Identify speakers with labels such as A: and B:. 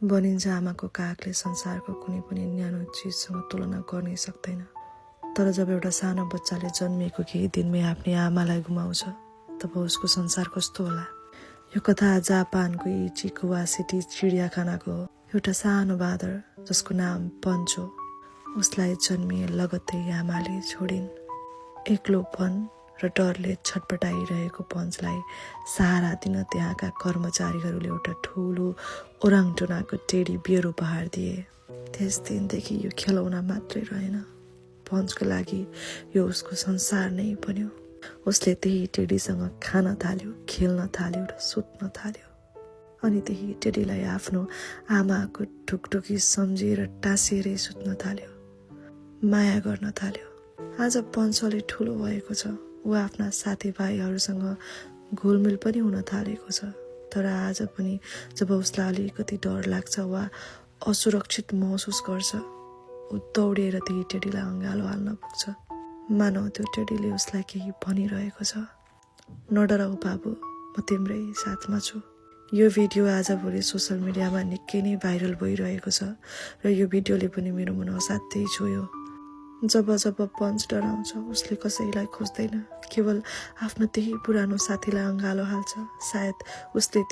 A: भनिन्छ आमाको काखले संसारको कुनै पनि न्यानो चिजसँग तुलना गर्नै सक्दैन। तर जब एउटा सानो बच्चाले जन्मिएको केही दिनमै आफ्नै आमालाई गुमाउँछ तब उसको संसार कस्तो होला। यो कथा जापानको इचिकुवा सिटी चिडियाखानाको हो। एउटा सानो बाँदर जसको नाम पञ्च हो, उसलाई जन्मिए लगत्तै आमाले छोडिन्। एक्लोपन र डरले छटपटाइरहेको पञ्चलाई सहारा दिन त्यहाँका कर्मचारीहरूले एउटा ठुलो ओराङटुनाको टेडी बियर उपहार दिए। त्यस दिनदेखि यो खेलौना मात्रै रहेन, पञ्चको लागि यो उसको संसार नै बन्यो। उसले त्यही टेडीसँग खान थाल्यो, खेल्न थाल्यो र सुत्न थाल्यो। अनि त्यही टेडीलाई आफ्नो आमाको ढुकढुकी सम्झेर टाँसिएरै सुत्न थाल्यो, माया गर्न थाल्यो। आज पञ्चले ठुलो भएको छ, ऊ आफ्ना साथीभाइहरूसँग घुलमिल पनि हुन थालेको छ। तर आज पनि जब उसलाई अलिकति डर लाग्छ वा असुरक्षित महसुस गर्छ, ऊ दौडिएर त्यही टेडीलाई अँगालो हाल्न पुग्छ। मानौ त्यो टेडीले उसलाई केही भनिरहेको छ, नडराऊ बाबु, म तिम्रै साथमा छु। यो भिडियो आजभोलि सोसल मिडियामा निकै नै भाइरल भइरहेको छ र यो भिडियोले पनि मेरो मन असाध्यै छोयो। जब जब पञ्च डराउँछ उसले कसैलाई खोज्दैन, केवल आफ्नो त्यही पुरानो साथीलाई अँगालो हाल्छ। सायद उसले त्यो